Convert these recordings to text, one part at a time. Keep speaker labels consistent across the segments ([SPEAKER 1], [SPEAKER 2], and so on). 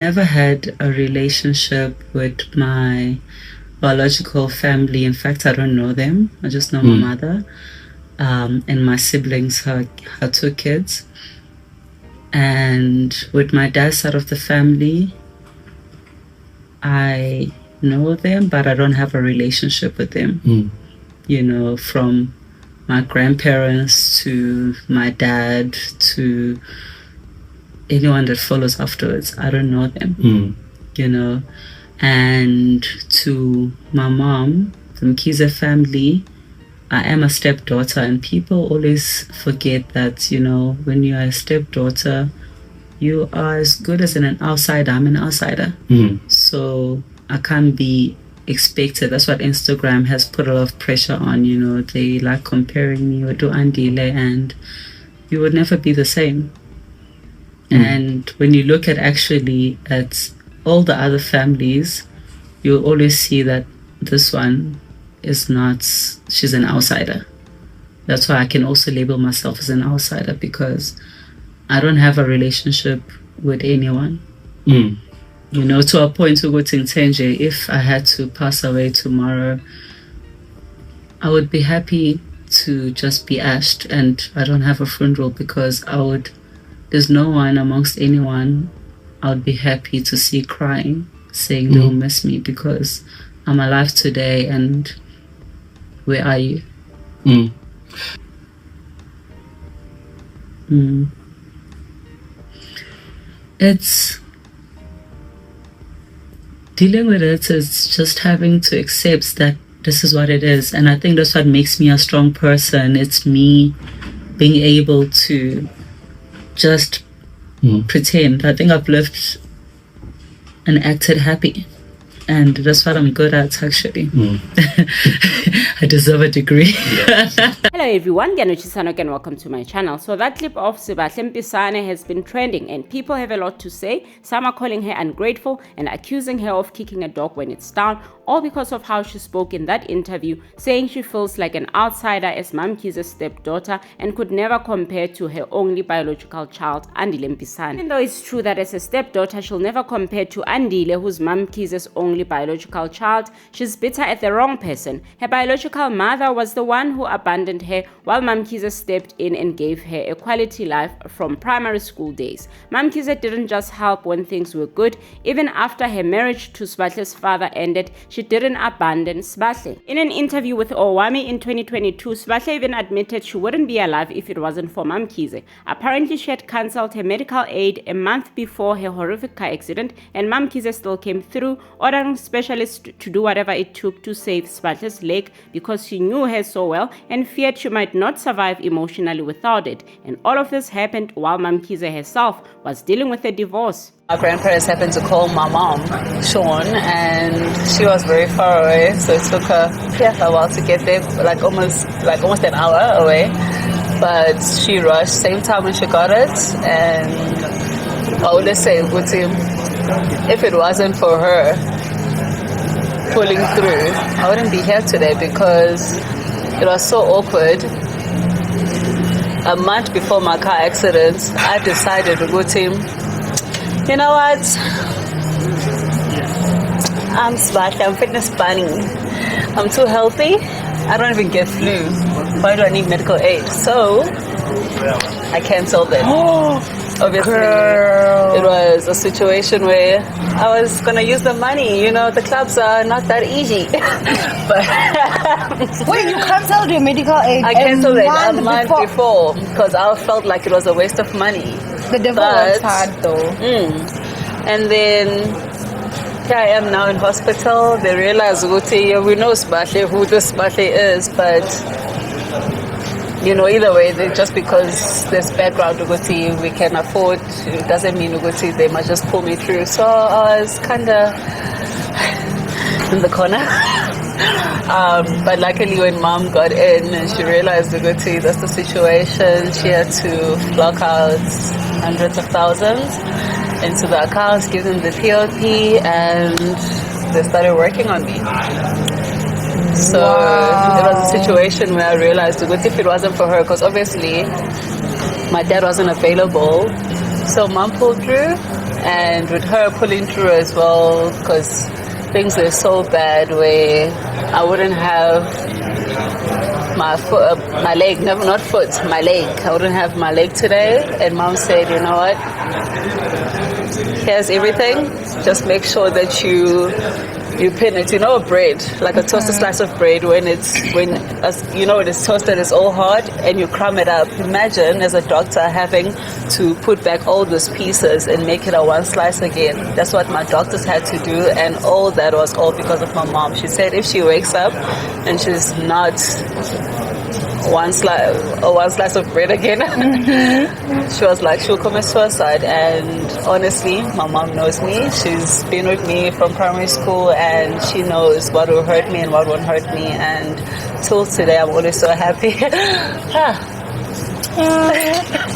[SPEAKER 1] Never had a relationship with my biological family. In fact, I don't know them. I just know my mother and my siblings, her two kids. And with my dad's side of the family, I know them, but I don't have a relationship with them. You know, from my grandparents to my dad to anyone that follows afterwards, I don't know them. You know, and to my mom, the MaMkhize family, I am a stepdaughter, and people always forget that, you know, when you are a stepdaughter, you are as good as an outsider. I'm an outsider. So I can't be expected. That's what Instagram has put a lot of pressure on, you know. They like comparing me with Andile, and you would never be the same. And when you look at actually at all the other families, you'll always see that this one is not, she's an outsider. That's why I can also label myself as an outsider, because I don't have a relationship with anyone. You know, to a point to go to Ntenje, if I had to pass away tomorrow, I would be happy to just be ashed and I don't have a funeral, because there's no one amongst anyone I would be happy to see crying, saying they'll miss me, because I'm alive today, and where are you? It's dealing with it is just having to accept that this is what it is. And I think that's what makes me a strong person. It's me being able to just pretend. I think I've lived and acted happy, and that's what I'm good at, actually. I deserve a degree.
[SPEAKER 2] Hello everyone, Mpisane and welcome to my channel. So that clip of Sbahle Mpisane has been trending, and people have a lot to say. Some are calling her ungrateful and accusing her of kicking a dog when it's down, all because of how she spoke in that interview, saying she feels like an outsider as MaMkhize's stepdaughter and could never compare to her only biological child, Andile Mpisane. Even though it's true that as a stepdaughter, she'll never compare to Andile, who's MaMkhize's only biological child, she's bitter at the wrong person. Her biological mother was the one who abandoned her, while MaMkhize stepped in and gave her a quality life from primary school days. MaMkhize didn't just help when things were good. Even after her marriage to Sbahle's father ended, she didn't abandon Sbahle. In an interview with Owami in 2022, Sbahle even admitted she wouldn't be alive if it wasn't for MaMkhize. Apparently, she had cancelled her medical aid a month before her horrific car accident, and MaMkhize still came through, ordering specialists to do whatever it took to save Sbahle's leg, because she knew her so well and feared she might not survive emotionally without it. And all of this happened while MaMkhize herself was dealing with a divorce.
[SPEAKER 1] Our grandparents happened to call my mom, Sean, and she was very far away, so it took her a while to get there, like almost an hour away. But she rushed same time when she got it, and I would say, if it wasn't for her pulling through, I wouldn't be here today, because it was so awkward. A month before my car accident, I decided to go to him. You know what? I'm Sbahle, I'm fitness bunny. I'm too healthy. I don't even get flu. Why do I need medical aid? So I canceled it. Obviously, it was a situation where I was gonna use the money. You know, the clubs are not that easy. But
[SPEAKER 3] wait, you canceled your medical aid?
[SPEAKER 1] I canceled it a month before, because I felt like it was a waste of money.
[SPEAKER 3] The devil was hard though.
[SPEAKER 1] And then here I am now in hospital. They realize, we know Sbahle, who this Sbahle is, but you know, either way, just because there's background we can afford, it doesn't mean they must just pull me through. So I was kind of in the corner. But luckily when mom got in and she realized that's the situation, she had to block out hundreds of thousands into the accounts, give them the POP, and they started working on me. So it was a situation where I realized if it wasn't for her, because obviously my dad wasn't available, so mom pulled through, And with her pulling through as well, because things were so bad where I wouldn't have my foot, my leg, no, not foot, my leg. I wouldn't have my leg today. And Mom said, you know what? Here's everything. Just make sure that you pin it. You know, bread, like a toasted slice of bread. When it is toasted, it's all hard, and you crumb it up. Imagine as a doctor having to put back all those pieces and make it a one slice again. That's what my doctors had to do, and all that was all because of my mom. She said if she wakes up and she's not one slice of bread again, she was like, she'll commit suicide. And honestly, my mom knows me. She's been with me from primary school, and she knows what will hurt me and what won't hurt me. And till today, I'm always so happy.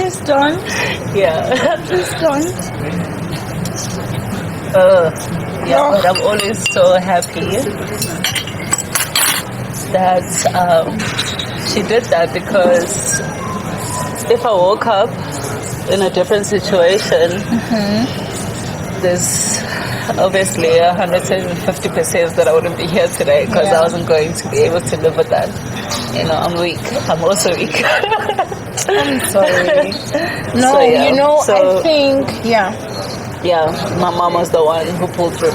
[SPEAKER 3] He's done.
[SPEAKER 1] Yeah.
[SPEAKER 3] He's done.
[SPEAKER 1] Yeah, but I'm always so happy that she did that, because if I woke up in a different situation, there's obviously 150% that I wouldn't be here today, because I wasn't going to be able to live with that. You know, I'm weak. I'm also weak.
[SPEAKER 3] I'm sorry. No,
[SPEAKER 1] So, yeah.
[SPEAKER 3] I think,
[SPEAKER 1] Yeah, my mom was the one who pulled through.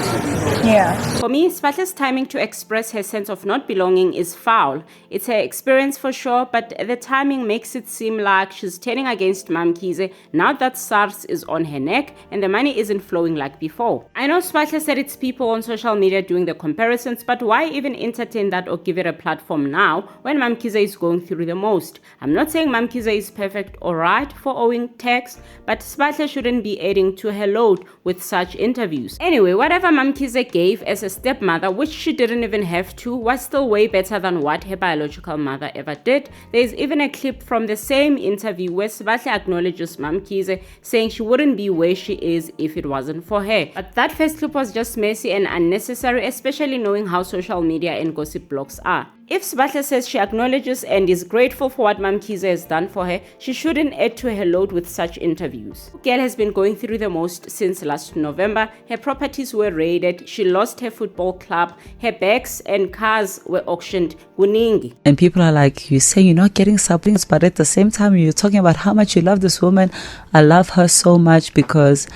[SPEAKER 3] yeah.
[SPEAKER 2] For me, Sbahle's timing to express her sense of not belonging is foul. It's her experience for sure, but the timing makes it seem like she's turning against MaMkhize now that SARS is on her neck and the money isn't flowing like before. I know Sbahle said it's people on social media doing the comparisons, but why even entertain that or give it a platform now when MaMkhize is going through the most? I'm not saying MaMkhize is perfect or right for owing text, but Sbahle shouldn't be adding to her load with such interviews. Anyway, whatever MaMkhize gave as a stepmother, which she didn't even have to, was still way better than what her biological mother ever did. There's even a clip from the same interview where Sbahle acknowledges MaMkhize, saying she wouldn't be where she is if it wasn't for her. But that first clip was just messy and unnecessary, especially knowing how social media and gossip blogs are. If Sbahle says she acknowledges and is grateful for what MaMkhize has done for her, she shouldn't add to her load with such interviews. Girl has been going through the most since last November. Her properties were raided, she lost her football club, her bags and cars were auctioned. Kuningi.
[SPEAKER 4] And people are like, you say you're not getting siblings, but at the same time you're talking about how much you love this woman. I love her so much because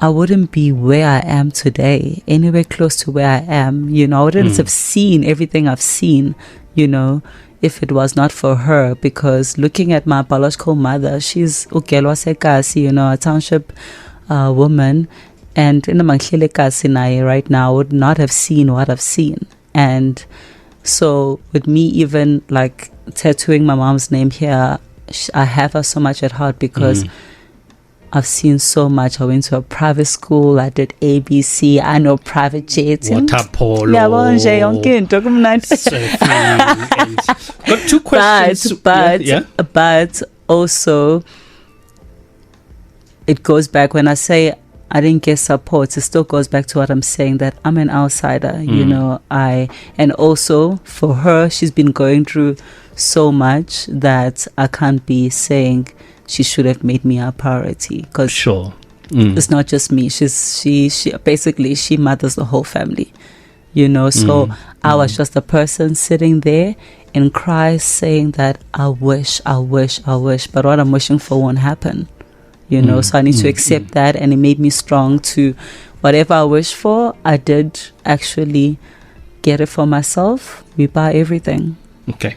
[SPEAKER 4] I wouldn't be where I am today, anywhere close to where I am. You know, I wouldn't have seen everything I've seen, you know, if it was not for her. Because looking at my biological mother, she's Ukelwa Sekasi, you know, a township woman. And in the MaMkhize Kasi right now, I would not have seen what I've seen. And so with me even like tattooing my mom's name here, I have her so much at heart because I've seen so much. I went to a private school. I did ABC. I know private jets.
[SPEAKER 5] Water polo. Got two questions.
[SPEAKER 4] But also, it goes back when I say I didn't get support. It still goes back to what I'm saying, that I'm an outsider. You know, and also for her, she's been going through so much that I can't be saying she should have made me a priority, because it's not just me. She basically she mothers the whole family, you know. So I was just a person sitting there and cry, saying that I wish, but what I'm wishing for won't happen, you know. So I need to accept that, and it made me strong to whatever I wish for. I did actually get it for myself. We buy everything.
[SPEAKER 5] Okay.